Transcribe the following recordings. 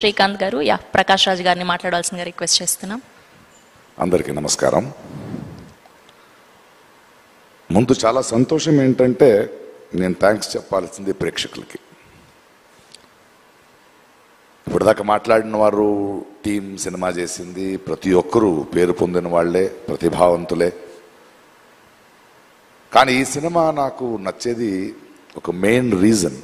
శ్రీకాంత్ గారు ప్రకాష్ రాజ్ గారిని మాట్లాడాల్సిందిగా రిక్వెస్ట్ చేస్తున్నాం. అందరికీ నమస్కారం. ముందు చాలా సంతోషం ఏంటంటే నేను థ్యాంక్స్ చెప్పాల్సింది ప్రేక్షకులకి. ఇప్పటిదాకా మాట్లాడిన వారు టీం సినిమా చేసింది ప్రతి ఒక్కరూ పేరు పొందిన వాళ్లే, ప్రతిభావంతులే. కానీ ఈ సినిమా నాకు నచ్చేది ఒక మెయిన్ రీజన్,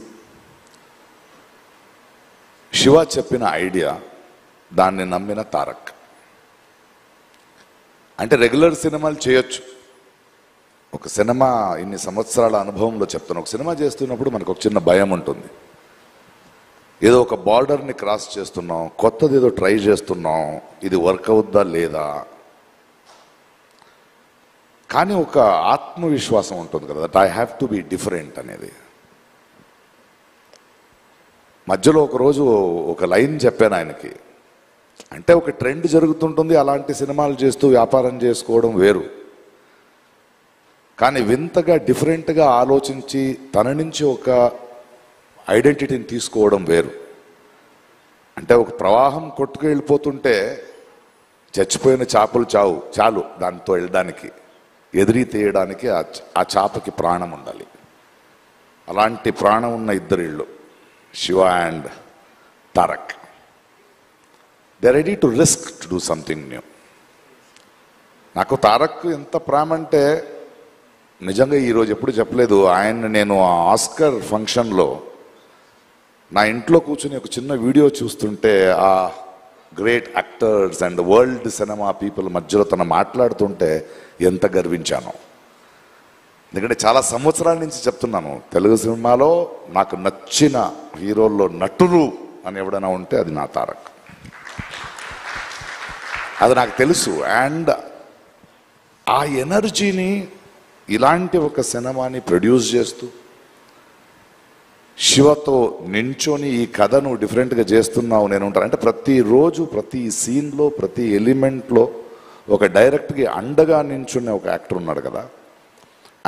శివ చెప్పిన ఐడియా, దాన్ని నమ్మిన తారక్. అంటే రెగ్యులర్ సినిమాలు చేయొచ్చు, ఒక సినిమా ఇన్ని సంవత్సరాల అనుభవంలో చెప్తాను, ఒక సినిమా చేస్తున్నప్పుడు మనకు ఒక చిన్న భయం ఉంటుంది. ఏదో ఒక బార్డర్ని క్రాస్ చేస్తున్నాం, కొత్తది ఏదో ట్రై చేస్తున్నాం, ఇది వర్క్ అవుద్దా లేదా. కానీ ఒక ఆత్మవిశ్వాసం ఉంటుంది కదా, that I have to be different అనేది. మధ్యలో ఒకరోజు ఒక లైన్ చెప్పాను ఆయనకి, అంటే ఒక ట్రెండ్ జరుగుతుంటుంది, అలాంటి సినిమాలు చేస్తూ వ్యాపారం చేసుకోవడం వేరు, కానీ వింతగా డిఫరెంట్గా ఆలోచించి తన నుంచి ఒక ఐడెంటిటీని తీసుకోవడం వేరు. అంటే ఒక ప్రవాహం కొట్టుకు వెళ్ళిపోతుంటే చచ్చిపోయిన చేపలు చాలు దాంతో వెళ్ళడానికి, ఎదిరి తీయడానికి ఆ చేపకి ప్రాణం ఉండాలి. అలాంటి ప్రాణం ఉన్న ఇద్దరిళ్ళు Shiva and Tarak. They are ready to risk to do something new. నాకు తారక్ ఎంత ప్రేమ అంటే నిజంగా ఈరోజు ఎప్పుడు చెప్పలేదు. ఆయన నేను ఆస్కర్ ఫంక్షన్లో నా ఇంట్లో కూర్చుని ఒక చిన్న వీడియో చూస్తుంటే ఆ great actors and world cinema people మధ్యలో తను మాట్లాడుతుంటే ఎంత గర్వించానో. ఎందుకంటే చాలా సంవత్సరాల నుంచి చెప్తున్నాను, తెలుగు సినిమాలో నాకు నచ్చిన హీరోల్లో నటులు అని ఎవడైనా ఉంటే అది నా తారక్, అది నాకు తెలుసు. అండ్ ఆ ఎనర్జీని ఇలాంటి ఒక సినిమాని ప్రొడ్యూస్ చేస్తూ శివతో నించొని ఈ కథను డిఫరెంట్గా చేస్తున్నావు నేను ఉంటాను అంటే ప్రతిరోజు ప్రతి సీన్లో ప్రతి ఎలిమెంట్లో ఒక డైరెక్ట్గా అండగా నించున్న ఒక యాక్టర్ ఉన్నాడు కదా,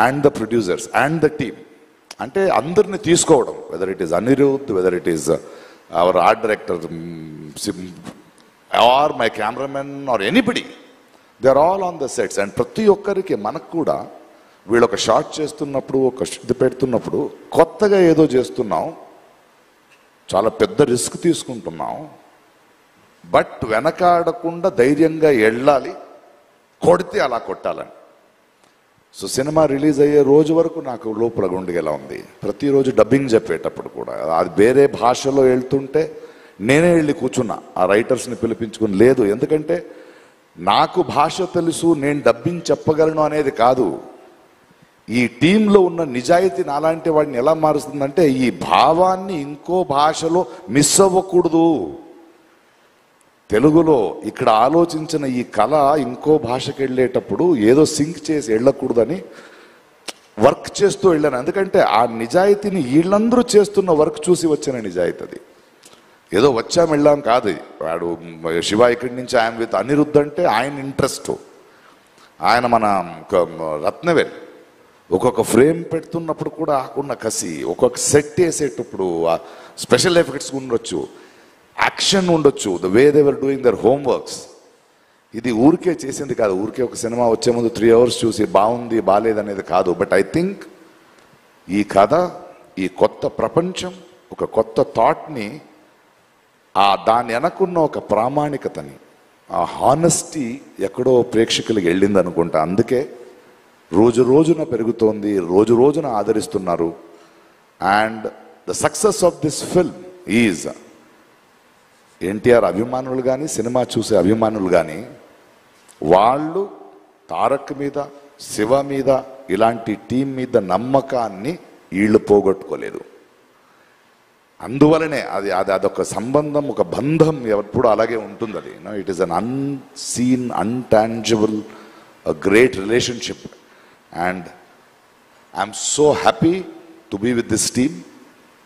and the producers and the team. అంటే అందరిని తీసుకోవడం, whether it is Anirudh, whether it is our art director or my cameraman or anybody, they are all on the sets. And ప్రతి ఒక్కరికి మనకు కూడా వీళ్ళు ఒక షాట్ చేస్తున్నప్పుడు, ఒక ఇది పెడుతున్నప్పుడు కొత్తగా ఏదో చేస్తున్నాం, చాలా పెద్ద రిస్క్ తీసుకుంటున్నాం, బట్ వెనకాడకుండా ధైర్యంగా వెళ్ళాలి, కొడితే అలా కొట్టాలని. సో సినిమా రిలీజ్ అయ్యే రోజు వరకు నాకు లోపల గుండెగా ఉంది. ప్రతిరోజు డబ్బింగ్ చెప్పేటప్పుడు కూడా అది వేరే భాషలో వెళ్తుంటే నేనే వెళ్ళి కూర్చున్నా, ఆ రైటర్స్ని పిలిపించుకుని. లేదు, ఎందుకంటే నాకు భాష తెలుసు, నేను డబ్బింగ్ చెప్పగలను అనేది కాదు, ఈ టీంలో ఉన్న నిజాయితీ నాలాంటి వాడిని ఎలా మారుస్తుందంటే ఈ భావాన్ని ఇంకో భాషలో మిస్ అవ్వకూడదు. తెలుగులో ఇక్కడ ఆలోచించిన ఈ కళ ఇంకో భాషకి వెళ్ళేటప్పుడు ఏదో సింక్ చేసి వెళ్ళకూడదని వర్క్ చేస్తూ వెళ్ళాను. ఎందుకంటే ఆ నిజాయితీని వీళ్ళందరూ చేస్తున్న వర్క్ చూసి వచ్చిన నిజాయితీ అది. ఏదో వచ్చాం వెళ్ళాం కాదు. వాడు శివ ఇక్కడి నుంచి ఆయన విత్ అనిరుద్ధ్ అంటే ఆయన ఇంట్రెస్ట్, ఆయన మన రత్నవేల్ ఒక్కొక్క ఫ్రేమ్ పెడుతున్నప్పుడు కూడా ఆకున్న కసి, ఒక్కొక్క సెట్ వేసేటప్పుడు స్పెషల్ ఎఫెక్ట్స్ ఉండొచ్చు, యాక్షన్ ఉండొచ్చు, the way they were doing their homeworks. ఇది ఊరికే చేసింది కాదు, ఊరికే ఒక సినిమా వచ్చే ముందు 3 hours చూసి బాగుంది బాగాలేదనేది కాదు. బట్ ఐ థింక్ ఈ కథ, ఈ కొత్త ప్రపంచం, ఒక కొత్త థాట్ని, దాని వెనకున్న ఒక ప్రామాణికతని, ఆ హానెస్టీ ఎక్కడో ప్రేక్షకులకి వెళ్ళింది అనుకుంటా. అందుకే రోజు రోజున పెరుగుతోంది, రోజు రోజున ఆదరిస్తున్నారు. And the success of this film is NTR అభిమానులు కానీ, సినిమా చూసే అభిమానులు కానీ, వాళ్ళు తారక్ మీద, శివ మీద, ఇలాంటి టీం మీద నమ్మకాన్ని వీళ్ళు పోగొట్టుకోలేదు. అందువలనే అదొక సంబంధం, ఒక బంధం ఎప్పుడు అలాగే ఉంటుంది. అది it is un unseen, intangible, great relationship. And I'm so happy to be with this team.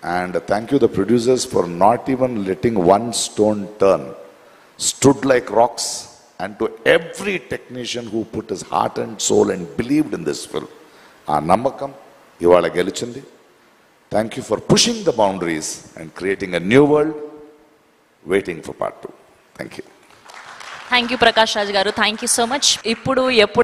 And thank you the producers for not even letting one stone turn, stood like rocks. And to every technician who put his heart and soul and believed in this film, aa namakam ivala gelichindi. Thank you for pushing the boundaries and creating a new world. Waiting for part 2. Thank you. Thank you Prakash Raj గారు, thank you so much. ఇప్పుడు ఎప్పుడు